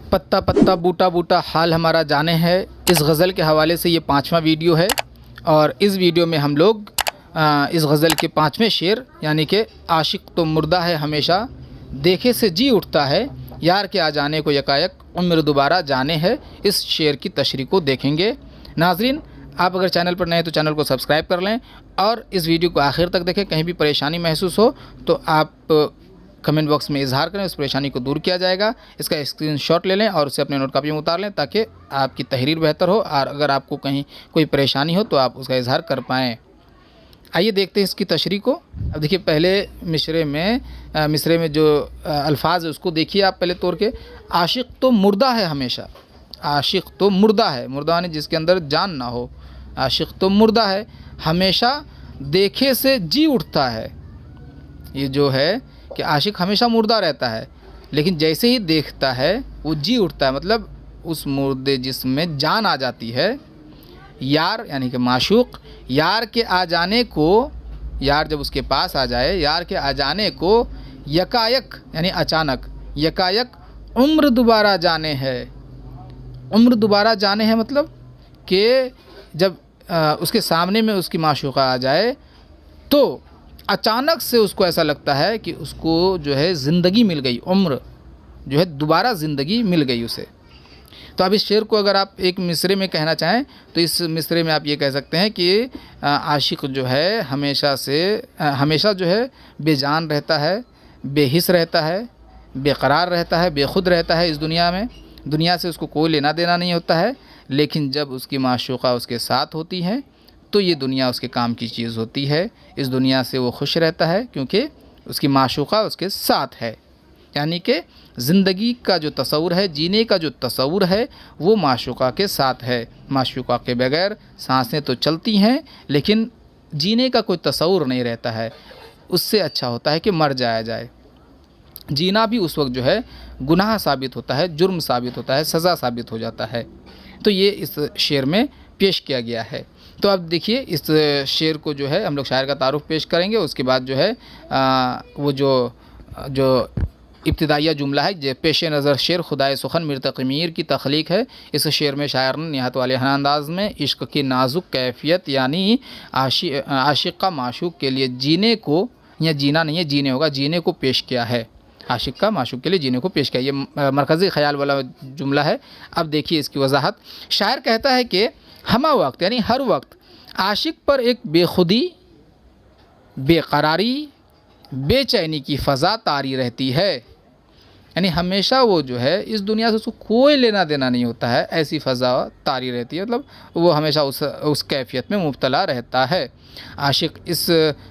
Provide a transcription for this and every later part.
पत्ता पत्ता बूटा बूटा हाल हमारा जाने है। इस गज़ल के हवाले से ये 5वां वीडियो है और इस वीडियो में हम लोग इस गज़ल के 5वें शेर यानी कि आशिक तो मुर्दा है हमेशा, देखे से जी उठता है, यार के आ जाने को यकायक उम्र दोबारा जाने है, इस शेर की तशरीह को देखेंगे। नाज़रीन, आप अगर चैनल पर नए हैं तो चैनल को सब्सक्राइब कर लें और इस वीडियो को आखिर तक देखें। कहीं भी परेशानी महसूस हो तो आप कमेंट बॉक्स में इजहार करें, उस परेशानी को दूर किया जाएगा। इसका स्क्रीनशॉट ले लें और उसे अपने नोट कॉपी में उतार लें ताकि आपकी तहरीर बेहतर हो और अगर आपको कहीं कोई परेशानी हो तो आप उसका इजहार कर पाएँ। आइए देखते हैं इसकी तशरीह को। अब देखिए, पहले मिसरे में जो अल्फाज है उसको देखिए आप पहले तौर के। आशिक तो मुर्दा है हमेशा, आशिक तो मुर्दा है, मुर्दा यानी जिसके अंदर जान ना हो। आशिक तो मुर्दा है हमेशा, देखे से जी उठता है। ये जो है कि आशिक हमेशा मुर्दा रहता है लेकिन जैसे ही देखता है वो जी उठता है, मतलब उस मुर्दे जिसमें जान आ जाती है। यार यानी कि माशूक, यार के आ जाने को, यार जब उसके पास आ जाए, यार के आ जाने को यकायक यानी अचानक, यकायक उम्र दोबारा जाने है। उम्र दोबारा जाने है मतलब कि जब उसके सामने में उसकी माशूका आ जाए तो अचानक से उसको ऐसा लगता है कि उसको जो है ज़िंदगी मिल गई, उम्र जो है दोबारा ज़िंदगी मिल गई उसे। तो अब इस शेर को अगर आप एक मिसरे में कहना चाहें तो इस मिसरे में आप ये कह सकते हैं कि आशिक जो है हमेशा जो है बेजान रहता है, बेहिस रहता है, बेकरार रहता है, बेखुद रहता है। इस दुनिया में, दुनिया से उसको कोई लेना देना नहीं होता है, लेकिन जब उसकी माशूका उसके साथ होती है तो ये दुनिया उसके काम की चीज़ होती है। इस दुनिया से वो खुश रहता है क्योंकि उसकी माशूका उसके साथ है। यानी कि ज़िंदगी का जो तसव्वुर है, जीने का जो तसव्वुर है, वो माशूका के साथ है। माशूका के बगैर सांसें तो चलती हैं लेकिन जीने का कोई तसव्वुर नहीं रहता है। उससे अच्छा होता है कि मर जाया जाए। जीना भी उस वक्त जो है गुनाह साबित होता है, जुर्म साबित होता है, सज़ा साबित हो जाता है। तो ये इस शेर में पेश किया गया है। तो अब देखिए, इस शेर को जो है हम लोग शायर का तारुफ पेश करेंगे। उसके बाद जो है वो जो इब्तिदाइया जुमला है, जो पेश नज़र शेर खुदाए सुखन मिर्तक़ी मीर की तख्लीक है। इस शेर में शायर ने निहायत वाले अंदाज में इश्क की नाजुक कैफियत यानी आशिक का माशूक के लिए जीने को, या जीना नहीं है जीने होगा, जीने को पेश किया है। आशिक का माशूक के लिए जीने को पेश किया, ये मरकज़ी ख़याल वाला जुमला है। अब देखिए इसकी वजाहत। शायर कहता है कि हमा वक्त यानी हर वक्त आशिक पर एक बेखुदी, बेकरारी, बेचैनी की फ़ज़ा तारी रहती है। यानी हमेशा वो जो है इस दुनिया से उसको कोई लेना देना नहीं होता है, ऐसी फ़ज़ा तारी रहती है, मतलब वो हमेशा उस कैफियत में मुब्तला रहता है। आशिक इस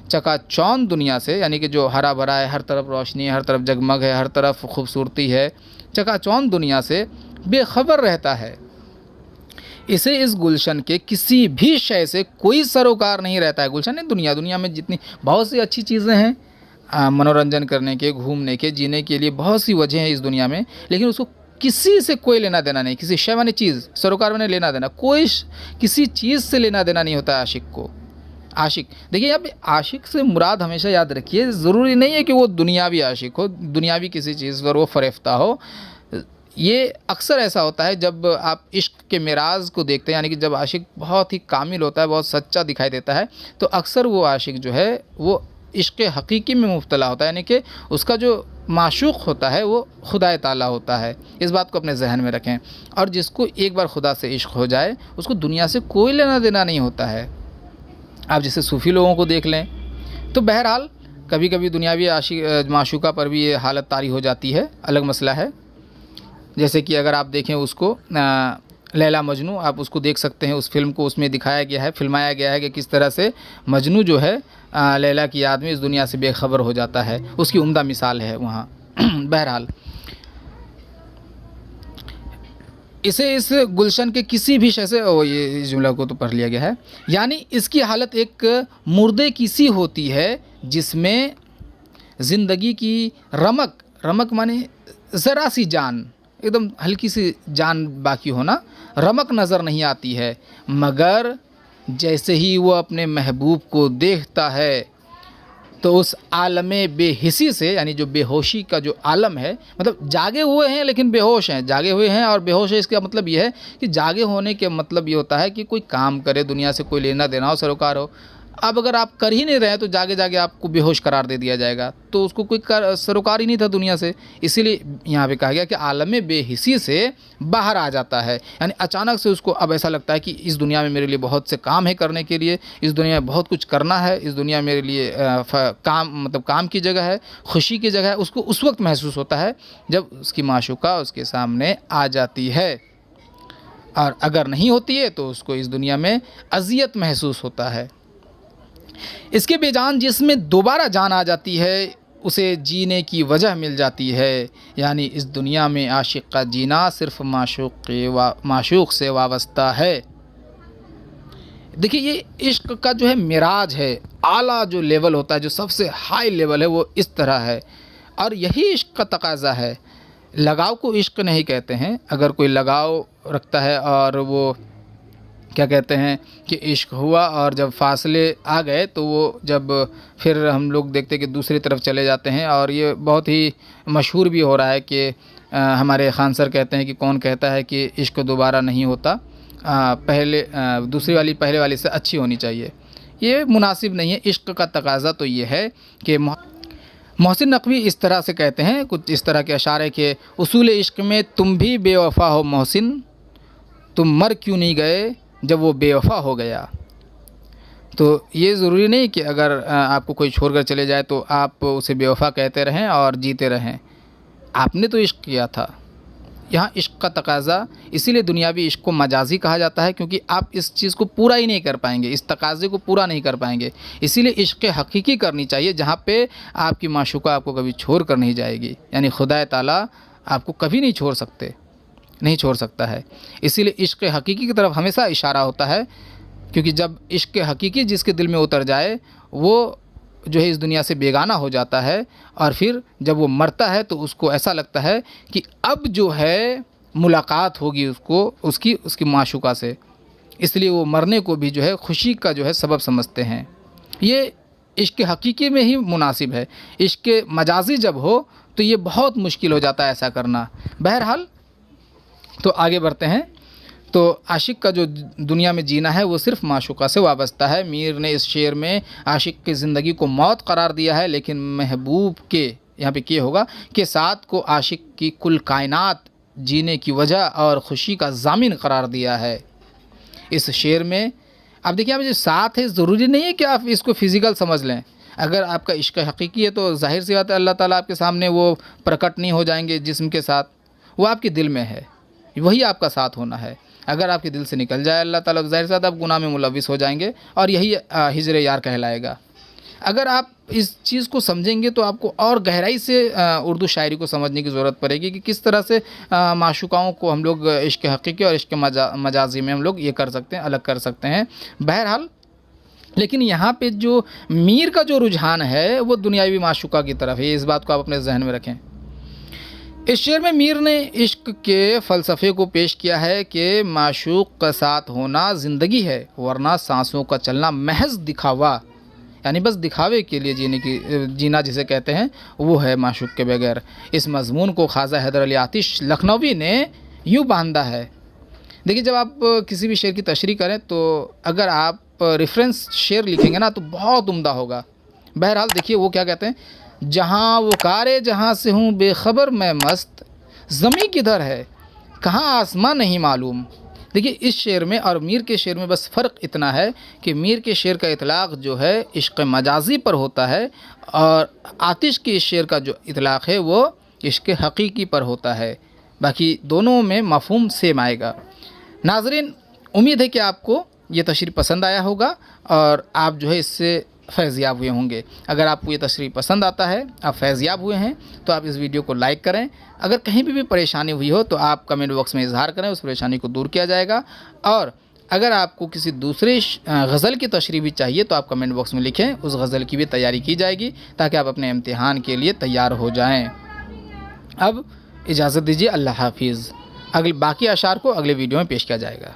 चकाचौंध दुनिया से, यानी कि जो हरा भरा है, हर तरफ रोशनी है, हर तरफ जगमग है, हर तरफ खूबसूरती है, चकाचौंध दुनिया से बेखबर रहता है। इसे इस गुलशन के किसी भी शय से कोई सरोकार नहीं रहता है। गुलशन है दुनिया में जितनी बहुत सी अच्छी चीज़ें हैं मनोरंजन करने के, घूमने के, जीने के लिए बहुत सी वजह हैं इस दुनिया में, लेकिन उसको किसी से कोई लेना देना नहीं। किसी शय माने चीज़, सरोकार माने लेना देना, कोई किसी चीज़ से लेना देना नहीं होता है आशिक को। आशिक, देखिए यहाँ पे आशिक से मुराद हमेशा याद रखिए, ज़रूरी नहीं है कि वो दुनियावी आशिक हो, दुनियावी किसी चीज़ पर वो फ़रेफ्ता हो। ये अक्सर ऐसा होता है जब आप इश्क के मिराज को देखते हैं, यानी कि जब आशिक बहुत ही कामिल होता है, बहुत सच्चा दिखाई देता है, तो अक्सर वो आशिक जो है वो इश्क हकीकी में मुब्तला होता है। यानी कि उसका जो माशूक होता है वो खुदाए ताला होता है। इस बात को अपने जहन में रखें। और जिसको एक बार खुदा से इश्क हो जाए उसको दुनिया से कोई लेना देना नहीं होता है। आप जैसे सूफ़ी लोगों को देख लें तो बहरहाल कभी कभी दुनियावी आशिक माशूका पर भी ये हालत तारी हो जाती है, अलग मसला है। जैसे कि अगर आप देखें उसको लैला मजनू, आप उसको देख सकते हैं, उस फिल्म को उसमें दिखाया गया है, फिल्माया गया है कि किस तरह से मजनू जो है लैला की याद में इस दुनिया से बेखबर हो जाता है। उसकी उम्दा मिसाल है वहाँ। बहरहाल इसे इस गुलशन के किसी भी शय से, ये इस जुमला को तो पढ़ लिया गया है, यानी इसकी हालत एक मुर्दे की सी होती है जिसमें ज़िंदगी की रमक माने ज़रा सी जान, एकदम हल्की सी जान बाकी होना, रमक नज़र नहीं आती है। मगर जैसे ही वो अपने महबूब को देखता है तो उस आलमे बेहिसी से, यानी जो बेहोशी का जो आलम है, मतलब जागे हुए हैं लेकिन बेहोश हैं, जागे हुए हैं और बेहोश है, इसका मतलब ये है कि जागे होने के मतलब ये होता है कि कोई काम करे, दुनिया से कोई लेना देना हो, सरोकार हो। अब अगर आप कर ही नहीं रहे हैं तो जागे जागे आपको बेहोश करार दे दिया जाएगा, तो उसको कोई सरोकार ही नहीं था दुनिया से। इसीलिए यहाँ पे कहा गया कि आलम बेहिसी से बाहर आ जाता है, यानी अचानक से उसको अब ऐसा लगता है कि इस दुनिया में मेरे लिए बहुत से काम है करने के लिए, इस दुनिया में बहुत कुछ करना है, इस दुनिया मेरे लिए काम, मतलब काम की जगह है, खुशी की जगह है। उसको उस वक्त महसूस होता है जब उसकी माशूका उसके सामने आ जाती है, और अगर नहीं होती है तो उसको इस दुनिया में अज़ियत महसूस होता है। इसके बेजान जिसमें दोबारा जान आ जाती है, उसे जीने की वजह मिल जाती है। यानी इस दुनिया में आशिक का जीना सिर्फ माशूक से वाबस्ता है। देखिए, ये इश्क का जो है मिराज है, आला जो लेवल होता है, जो सबसे हाई लेवल है, वो इस तरह है। और यही इश्क का तकाज़ा है। लगाव को इश्क नहीं कहते हैं। अगर कोई लगाव रखता है और वो क्या कहते हैं कि इश्क हुआ, और जब फासले आ गए तो वो जब फिर हम लोग देखते कि दूसरी तरफ चले जाते हैं। और ये बहुत ही मशहूर भी हो रहा है कि हमारे खान सर कहते हैं कि कौन कहता है कि इश्क दोबारा नहीं होता, दूसरी वाली पहले वाली से अच्छी होनी चाहिए। ये मुनासिब नहीं है। इश्क का तकाज़ा तो ये है कि मोहसिन नकवी इस तरह से कहते हैं, कुछ इस तरह के अशारे है कि उसूल इश्क में तुम भी बेवफ़ा हो मोहसिन, तुम मर क्यों नहीं गए जब वो बेवफ़ा हो गया। तो ये ज़रूरी नहीं कि अगर आपको कोई छोड़कर चले जाए तो आप उसे बेवफ़ा कहते रहें और जीते रहें। आपने तो इश्क किया था। यहाँ इश्क का तकाज़ा, इसीलिए दुनियावी इश्क को मजाजी कहा जाता है, क्योंकि आप इस चीज़ को पूरा ही नहीं कर पाएंगे, इस तकाज़े को पूरा नहीं कर पाएंगे। इसीलिए इश्क हकीकी करनी चाहिए, जहाँ पे आपकी माशूका आपको कभी छोड़ कर नहीं जाएगी। यानी खुदा ताला आपको कभी नहीं छोड़ सकता है। इसीलिए इश्क हकीकी की तरफ हमेशा इशारा होता है, क्योंकि जब इश्क हकीकी जिसके दिल में उतर जाए, वो जो है इस दुनिया से बेगाना हो जाता है। और फिर जब वो मरता है तो उसको ऐसा लगता है कि अब जो है मुलाकात होगी उसकी माशूका से। इसलिए वो मरने को भी जो है खुशी का जो है सबब समझते हैं। ये इश्क हकीकी में ही मुनासिब है। इश्क मजाजी जब हो तो ये बहुत मुश्किल हो जाता है ऐसा करना। बहरहाल, तो आगे बढ़ते हैं। तो आशिक का जो दुनिया में जीना है वो सिर्फ माशूका से वाबस्ता है। मीर ने इस शेर में आशिक की ज़िंदगी को मौत करार दिया है, लेकिन महबूब के यहाँ पे क्या होगा कि साथ को आशिक की कुल कायनात जीने की वजह और ख़ुशी का ज़ामिन करार दिया है इस शेर में। अब देखिए, अब जो साथ है, ज़रूरी नहीं है कि आप इसको फ़िज़िकल समझ लें। अगर आपका इश्क हकीकी है तो ज़ाहिर सी बात है अल्लाह ताला आपके सामने वो प्रकट नहीं हो जाएंगे जिस्म के साथ, वो आपके दिल में है, वही आपका साथ होना है। अगर आपके दिल से निकल जाए अल्लाह ताला तो ज़ाहिर सी बात आप गुनाह में मुलविस हो जाएंगे, और यही हिजर यार कहलाएगा। अगर आप इस चीज़ को समझेंगे तो आपको और गहराई से उर्दू शायरी को समझने की ज़रूरत पड़ेगी कि किस तरह से माशूकाओं को हम लोग इश्क हकीकी और इश्क मजाजी में हम लोग ये कर सकते हैं, अलग कर सकते हैं। बहरहाल, लेकिन यहाँ पे जो मीर का जो रुझान है वो दुनियावी माशूका की तरफ है। इस बात को आप अपने जहन में रखें। इस शेर में मीर ने इश्क के फ़लसफ़े को पेश किया है कि माशूक का साथ होना ज़िंदगी है, वरना सांसों का चलना महज दिखावा, यानी बस दिखावे के लिए जीना जिसे कहते हैं वो है माशूक के बगैर। इस मज़मून को ख्वाजा हैदर अली आतिश लखनवी ने यूँ बांधा है। देखिए, जब आप किसी भी शेर की तशरीह करें तो अगर आप रेफरेंस शेर लिखेंगे ना तो बहुत उम्दा होगा। बहरहाल देखिए वो क्या कहते हैं, जहाँ वो कारे जहाँ से हूँ बेखबर मैं मस्त, ज़मीं किधर है कहाँ आसमां नहीं मालूम। देखिए, इस शेर में और मीर के शेर में बस फ़र्क इतना है कि मीर के शेर का इतलाक़ जो है इश्क़ मजाजी पर होता है, और आतिश के इस शेर का जो इतलाक़ है वो इश्क़ हकीकी पर होता है। बाकी दोनों में मफ़हूम सेम आएगा। नाज़रीन, उम्मीद है कि आपको ये तशरीह पसंद आया होगा और आप जो है इससे फैज़याब हुए होंगे। अगर आपको ये तशरीह पसंद आता है, आप फैज़याब हुए हैं, तो आप इस वीडियो को लाइक करें। अगर कहीं भी परेशानी हुई हो तो आप कमेंट बॉक्स में इजहार करें, उस परेशानी को दूर किया जाएगा। और अगर आपको किसी दूसरे गज़ल की तशरीह भी चाहिए तो आप कमेंट बॉक्स में लिखें, उस गज़ल की भी तैयारी की जाएगी ताकि आप अपने इम्तिहान के लिए तैयार हो जाएँ। अब इजाज़त दीजिए, अल्लाह हाफिज़। बाकी अशार को अगले वीडियो में पेश किया जाएगा।